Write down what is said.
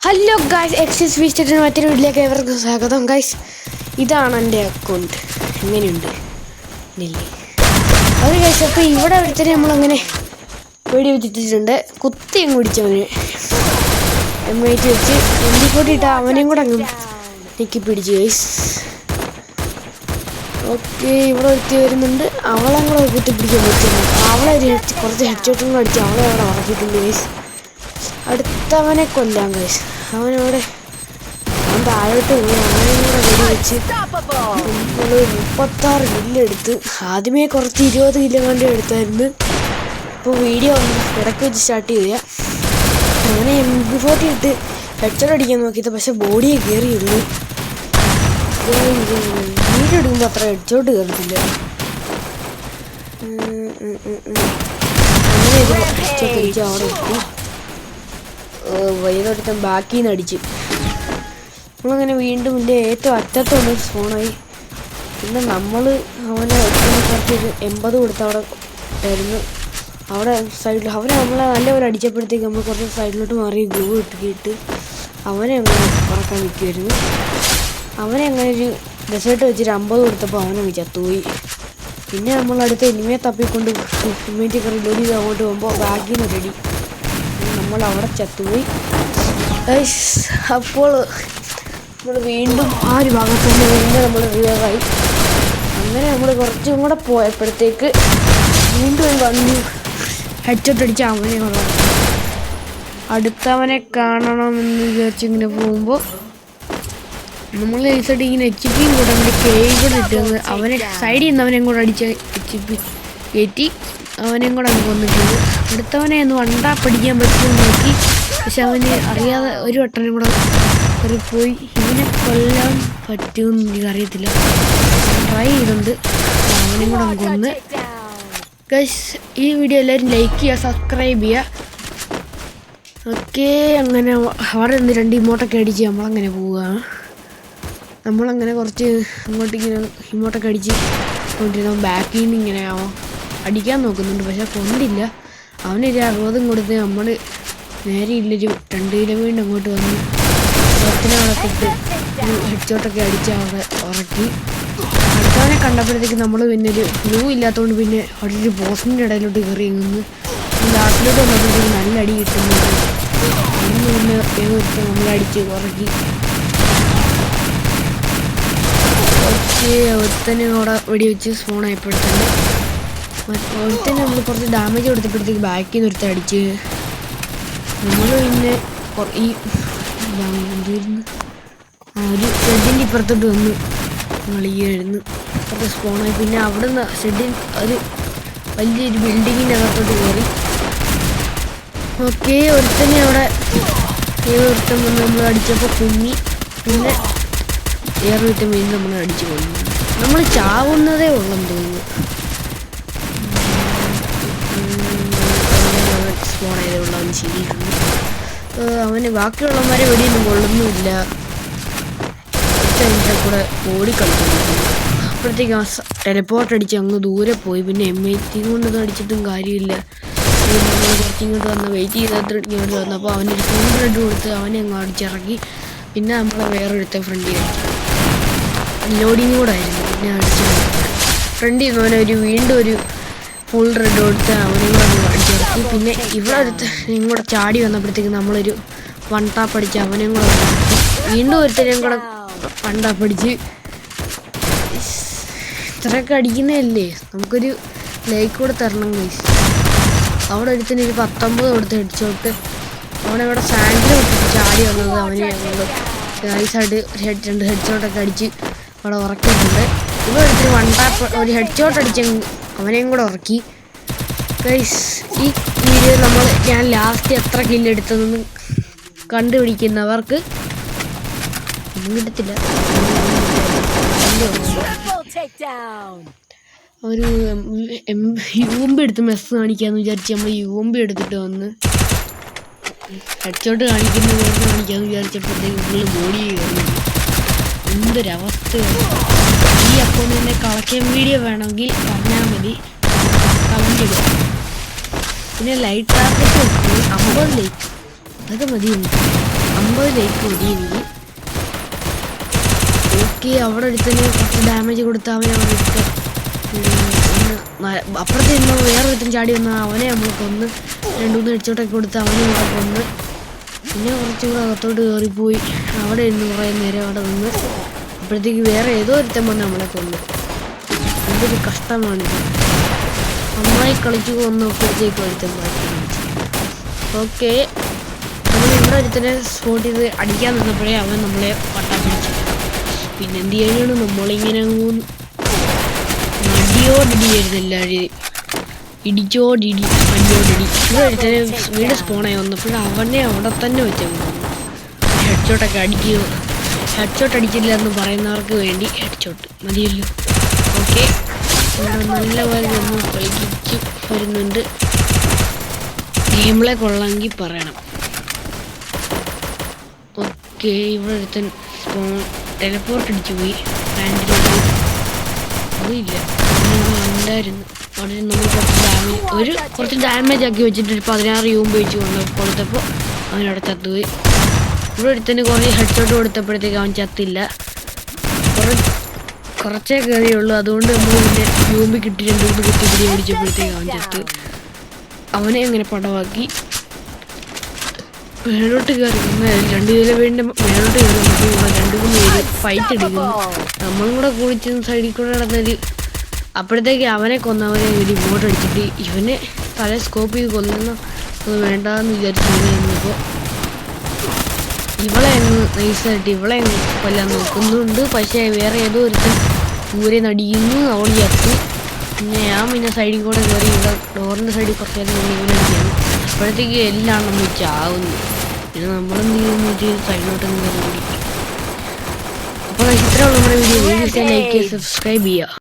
Hello guys, എക്സിസ് വിസിറ്റിന് മറ്റൊരു വീട്ടിലേക്ക് ഏവർക്കും സ്വാഗതം. ഗൈസ്, ഇതാണ് എൻ്റെ അക്കൗണ്ട്. എങ്ങനെയുണ്ട് ഇല്ലേ? അത് ഗൈസ്, അപ്പോൾ ഇവിടെ ഒരുത്തരെ നമ്മളങ്ങനെ വെടി വെച്ചിട്ടുണ്ട്. കുത്തി അങ്ങ് പിടിച്ചവന് എമ്മേറ്റ് വെച്ച് എമ്മിക്കൂട്ടിയിട്ട് അവനെയും കൂടെ അങ്ങ് ഞെക്കി പിടിച്ചു ഗൈസ്. ഓക്കെ, ഇവിടെ ഒരുത്തി വരുന്നുണ്ട്. അവളെ കൂടെ കുത്തി പിടിക്കാൻ പറ്റുന്നു. അവളെ കുറച്ച് ഹെഡ്ഷോട്ടും കൂടെ അടിച്ച് അവളെ അവിടെ ഉറക്കിയിട്ടുണ്ട് ഗൈസ്. അടുത്തവനെ കൊല്ലാം ഗൈസ്. അവനവിടെ താഴോട്ട് പോയി അവനെ കൂടെ വെടി വെച്ച് നമ്മൾ 36 കില്ലെടുത്ത്. ആദ്യമേ കുറച്ച് 20 കിലോ കണ്ട് എടുത്തായിരുന്നു. ഇപ്പോൾ വീഡിയോ ഇടയ്ക്ക് വെച്ച് സ്റ്റാർട്ട് ചെയ്ത അങ്ങനെ MP40 ഇട്ട് ഹെഡ്ഷോട്ട് അടിക്കാൻ നോക്കിയത്, പക്ഷെ ബോഡിയെ കയറിയുള്ളൂ. വീഡിയോ എടുക്കുമ്പോൾ അത്ര ഹെഡ്ഷോട്ട് കയറത്തില്ല. അങ്ങനെ ഒരു ഹെഡ്ഷോട്ട് അടിച്ച് അവിടെ എത്തി. വൈകുന്നേരത്തെ ബാക്കിൽ നിന്ന് അടിച്ച് നമ്മളങ്ങനെ വീണ്ടും ഇതിൻ്റെ ഏറ്റവും അറ്റത്തൊന്ന് സ്പോണായി. പിന്നെ നമ്മൾ അവനെ കുറച്ച് 80 കൊടുത്ത് അവിടെ ആയിരുന്നു. അവിടെ സൈഡിൽ അവനെ നമ്മളെ നല്ലപോലെ അടിച്ചപ്പോഴത്തേക്ക് നമ്മൾ കുറച്ച് സൈഡിലോട്ട് മാറി ഗ്ലൂ ഇട്ടിട്ട് അവനെ അങ്ങനെ ഉറക്കാൻ നിൽക്കുമായിരുന്നു. അവനെ അങ്ങനെ ഒരു ഡെസേർട്ട് വെച്ചൊരു 50 കൊടുത്തപ്പോൾ അവനങ്ങ് ചത്തുപോയി. പിന്നെ നമ്മളടുത്ത് എനിമയെ തപ്പിക്കൊണ്ട് ഇമ്മീഡിയറ്റ് റിലോഡ് ചെയ്ത് അങ്ങോട്ട് പോകുമ്പോൾ ബാഗിൽ നിന്ന് റെഡി നമ്മൾ അവിടെ ചത്തുപോയി. അപ്പോൾ നമ്മൾ വീണ്ടും ആ ഒരു ഭാഗത്ത് തന്നെ വീണ്ടും നമ്മൾ റിവൈവായി. അങ്ങനെ നമ്മൾ കുറച്ചും കൂടെ പോയപ്പോഴത്തേക്ക് വീണ്ടും വന്ന് ഹെഡ്ഷോട്ട് അടിച്ച് അവനെ കൊള്ളാം. അടുത്തവനെ കാണണമെന്ന് വിചാരിച്ചിങ്ങനെ പോകുമ്പോൾ നമ്മൾ നൈസായിട്ട് ഇങ്ങനെ HP കൂടെ നമ്മുടെ കൂടെ ഇട്ടുന്നത് അവനെ സൈഡിൽ നിന്ന് അവനെയും കൂടെ അടിച്ച് HP കയറ്റി അവനെയും കൂടെ അങ്ങ് കൊന്നിട്ടുണ്ട്. അടുത്തവനെ ഒന്ന് വണ്ടാ പഠിക്കാൻ പറ്റുമെന്ന് നോക്കി, പക്ഷെ അവന് അറിയാതെ ഒരു വട്ടനും കൂടെ കയറിപ്പോയി. ഇവനെ കൊല്ലാൻ പറ്റുമെന്ന് എനിക്കറിയത്തില്ല, ട്രൈ ചെയ്തുകൊണ്ട് അവനെയും കൂടെ അങ്ങ് കൊന്ന്. ഗൈസ്, ഈ വീഡിയോ എല്ലാവരും ലൈക്ക് ചെയ്യുക, സബ്സ്ക്രൈബ് ചെയ്യുക. ഓക്കെ, അങ്ങനെ അവിടെ നിന്ന് 2 ഇമോട്ടൊക്കെ അടിച്ച് നമ്മളങ്ങനെ പോവുകയാണ്. നമ്മളങ്ങനെ കുറച്ച് അങ്ങോട്ടിങ്ങനെ ഇമോട്ടൊക്കെ അടിച്ച് കൊണ്ടിരുന്ന ബാക്കിൽ നിന്ന് ഇങ്ങനെ അടിക്കാൻ നോക്കുന്നുണ്ട്, പക്ഷെ കൊണ്ടില്ല. അവനൊരു 60 കൊടുത്ത് നമ്മൾ നേരെ ഇല്ലൊരു 2 കിലോ വീണ്ടും അങ്ങോട്ട് വന്ന് പുറത്തിനവിടെ ഇട്ട് ഒരു ഹെഡ്ഷോട്ടൊക്കെ അടിച്ച് അവിടെ ഉറക്കി. അടുത്തവനെ കണ്ടപ്പോഴത്തേക്ക് നമ്മൾ പിന്നെ ഒരു ഗ്ലൂ ഇല്ലാത്തതുകൊണ്ട് പിന്നെ അവിടെ ഒരു ബോസിൻ്റെ ഇടയിലോട്ട് കയറി നിന്ന് ലാസ്റ്റിലോട്ട് വന്നപ്പോഴത്തേക്ക് നല്ല അടി കിട്ടുന്നുണ്ട്. അന്ന് പിന്നെ നമ്മളടിച്ച് ഉറക്കി. ഓക്കെ, ഒരുത്തനെ അവിടെ വെടിവെച്ച് സ്പോണായപ്പോഴത്തന്നെ ഒരുത്തന്നെ നമ്മൾ കുറച്ച് ഡാമേജ് കൊടുത്തപ്പോഴത്തേക്ക് ബാക്കിൽ നിന്ന് ഒരുത്തൻ അടിച്ച് നമ്മൾ പിന്നെ ഈ ഒരു ഷെഡിൻ്റെ ഇപ്പുറത്തോട്ട് വന്ന് കളിയായിരുന്നു. കുറച്ച് സ്പോണായി. പിന്നെ അവിടെ നിന്ന് ഷെഡിൻ ഒരു വലിയൊരു ബിൽഡിങ്ങിൻ്റെ അകത്തോട്ട് കയറി. ഓക്കെ, ഒരുത്തന്നെ അവിടെ ഒരുത്തൻ വന്ന് നമ്മൾ അടിച്ചപ്പോൾ കുഞ്ഞി. പിന്നെ വേറെ ഒരുത്തൻ വീണ്ടും നമ്മൾ അടിച്ചു കൊണ്ടു. നമ്മൾ ചാവുന്നതേ ഉള്ളെന്ന് തോന്നുന്നു. സ്പോൺ ചെയ്തുള്ള അവന് ശരിയിട്ടുണ്ട്. അവന് ബാക്കിയുള്ളവന്മാരെ വെടിയൊന്നും കൊള്ളുന്നുമില്ല. അതിൻ്റെ കൂടെ ഓടിക്കളിക്കുന്നു. അപ്പോഴത്തേക്ക് ആ ടെലിപ്പോർട്ട് അടിച്ച് അങ്ങ് ദൂരെ പോയി. പിന്നെ M80 കൊണ്ടൊന്നും അടിച്ചിട്ടും കാര്യമില്ല. കുറച്ചിങ്ങോട്ട് വന്ന് വെയിറ്റ് ചെയ്തിട്ട് ഇങ്ങോട്ട് വന്നപ്പോൾ അവനൊരു ഫുൾ റെഡ് കൊടുത്ത് അവനെ അങ്ങ് അടിച്ചിറക്കി. പിന്നെ നമ്മളെ വേറൊരുത്തെ ഫ്രണ്ടിൽ ലോഡിങ് കൂടെ ആയിരുന്നു. പിന്നെ അടിച്ച് ഫ്രണ്ടിൽ നിന്ന് അവനെ വീണ്ടും ഒരു ഫുൾ റെഡ് കൊടുത്ത് അവനെയും കൂടെ അങ്ങ് അടിച്ചിറക്കി. പിന്നെ ഇവിടെ ഒരുത്തനെയും കൂടെ ചാടി വന്നപ്പോഴത്തേക്ക് നമ്മളൊരു 1 ടാപ്പ് അടിച്ച് അവനെയും കൂടെ വീണ്ടും ഒരുത്തനെയും കൂടെ 1 ടാപ്പ് അടിച്ച്. ഇത്രയൊക്കെ അടിക്കുന്നതല്ലേ, നമുക്കൊരു ലൈക്ക് കൂടെ തരണം ഗൈസ്. അവിടെ ഒരുത്തനൊരു 19 കൊടുത്ത് ഹെഡ്ഷോട്ട്. അവനവിടെ സാൻഡിൽ വിട്ടിട്ട് ചാടി വന്നത് അവനെ ഞങ്ങൾ നൈസായിട്ട് 2 ഹെഡ്ഷോട്ടൊക്കെ അടിച്ച് അവിടെ ഉറക്കിയിട്ടുണ്ട്. ഇവിടെ ഒരുത്തിന് 1 ടാപ്പ് ഒരു ഹെഡ്ഷോട്ട് അടിച്ച് അവനെയും കൂടെ ഉറക്കി. ഗൈസ്, ഈ വീഡിയോ ഞാൻ ലാസ്റ്റ് എത്ര കില്ലെടുത്തതെന്ന് കണ്ടുപിടിക്കുന്നവർക്ക് ഒന്നും കിട്ടത്തില്ല. ഒരു UMP എടുത്ത് മെസ്സ് കാണിക്കാമെന്ന് വിചാരിച്ച് നമ്മൾ UMP എടുത്തിട്ട് വന്ന് ഹെഡ്ഷോട്ട് കാണിക്കാമെന്ന് വിചാരിച്ചപ്പോഴത്തേക്ക് നിങ്ങൾ ബോഡി കയറി. എന്തൊരവസ്ഥയാണ്! ഈ അക്കൗണ്ടിൻ്റെ കളക്ഷൻ വീഡിയോ വേണമെങ്കിൽ പറഞ്ഞാൽ മതി, കമൻറ്റ് ഇടുക. പിന്നെ ലൈറ്റ് ടാർഗറ്റ് 50 ലൈക്ക് അതൊക്കെ മതി. 50 ലൈക്ക് മതി എനിക്ക്. ഓക്കെ, അവിടെ ഒരുത്തന് കുറച്ച് ഡാമേജ് കൊടുത്ത അവനെ അവിടെ എടുത്ത് അപ്പുറത്ത് നിന്ന് വേറെ ഒരുത്തൻ ചാടി വന്നാൽ അവനെ നമ്മൾ കൊന്ന് 2-3 ഹെഡ്ഷോട്ടൊക്കെ കൊടുത്ത് അവനെ ഇവിടെ കൊന്ന്. പിന്നെ കുറച്ചുകൂടെ അകത്തോട്ട് കയറിപ്പോയി അവിടെ ഇരുന്ന് കുറേ നേരം അവിടെ നിന്ന്. അപ്പോഴത്തേക്ക് വേറെ ഏതോ ഒരുത്തൻ വന്ന് നമ്മളെ കൊന്ന്. എന്തൊരു കഷ്ടമാണിത്. നന്നായി കളിച്ചു കൊന്നപ്പോഴത്തേക്ക് ഒരുത്തൻ മാറ്റി. ഓക്കെ, നമ്മൾ ഇവിടെ ഒരുത്തനെ സ്പോട്ട് ചെയ്ത് അടിക്കാൻ നിന്നപ്പോഴേ അവൻ നമ്മളെ പട്ടാൻ പിടിച്ചു. പിന്നെ എന്ത് ചെയ്യാനാണ്, നമ്മളിങ്ങനെ അടിയോടിയായിരുന്നു എല്ലാവരും. ഇടിച്ചോടിടി അടിയോടിടി. ഇവിടെ ഒരുത്തനെ വീട് സ്പോണായി വന്നപ്പോൾ അവനെ അവിടെ തന്നെ വെച്ചാൽ ഹെഡ്ഷോട്ടൊക്കെ അടിക്കുക. ഹെഡ്ഷോട്ട് അടിച്ചില്ല എന്ന് പറയുന്നവർക്ക് വേണ്ടി ഹെഡ്ഷോട്ട് മതിയല്ലോ. ഓക്കെ, നല്ലപോലെ നമ്മൾ കളിച്ച് വരുന്നുണ്ട്. ഗെയിമിലെ കൊള്ളാമെങ്കിൽ പറയണം. ഓക്കെ, ഇവിടെ ഒരുത്തൻ ടെലിപ്പോർട്ട് അടിച്ചു പോയി. ലാൻഡിലേക്ക് അതില്ല ഉണ്ടായിരുന്നു. അവിടെ നമ്മൾ കുറച്ച് ഡാമേജ് ആക്കി വെച്ചിട്ട് 16 യൂമ്പ് വെച്ച് കൊടുത്തപ്പോൾ അവനവിടെ ചത്തുപോയി. ഇവിടെ ഒരുത്തന് കുറേ ഹെഡ്ഷോട്ട് കൊടുത്തപ്പോഴത്തേക്ക് അവൻ ചത്തില്ല. കുറച്ചേ കയറിയുള്ളൂ. അതുകൊണ്ട് നമ്മൾ പിന്നെ യൂമ്പ് കിട്ടി 2-3 കുത്തി പിടിച്ചപ്പോഴത്തേക്ക് അവൻ ചത്ത്. അവനെ അങ്ങനെ പടവാക്കി മേലോട്ട് കയറി 2 നില വീടിൻ്റെ മേലോട്ട് കയറി നമുക്ക് 2-3 പേര് ഫൈറ്റ് എടുക്കുന്നു. നമ്മളും കൂടെ കുളിച്ച് സൈഡിൽ കൂടെ നടന്നൊരു അപ്പോഴത്തേക്ക് അവനെ കൊന്നവനെ ഒരു ഇങ്ങോട്ട് അടിച്ചിട്ട് ഇവനെ തല സ്കോപ്പ് ചെയ്ത് കൊല്ലുന്ന വേണ്ടെന്ന് വിചാരിച്ചു നിന്നപ്പോൾ ഇവളെ അങ്ങ് നൈസായിട്ട് ഇവളെ അങ്ങ് കൊല്ലാൻ നോക്കുന്നുണ്ട്. പക്ഷേ വേറെ ഏതോ ഒരുത്തൻ ദൂരെ നടിക്കുന്നു. അവൾ ചത്തു. പിന്നെ സൈഡിൽ കൂടെ കയറി ഇവിടെ ഡോറിൻ്റെ സൈഡിൽ കുറച്ച് നേരം ഇങ്ങനെ അടിക്കുകയാണ്. അപ്പോഴത്തേക്ക് എല്ലാം നമ്മൾ ചാവുന്നു. പിന്നെ നമ്മളെന്ത് ചെയ്യുന്നു സൈഡിലോട്ട് കയറി. അപ്പോൾ ഇത്രയുള്ള നമ്മുടെ വീഡിയോ ലൈക്ക് ചെയ്യുക, സബ്സ്ക്രൈബ് ചെയ്യുക.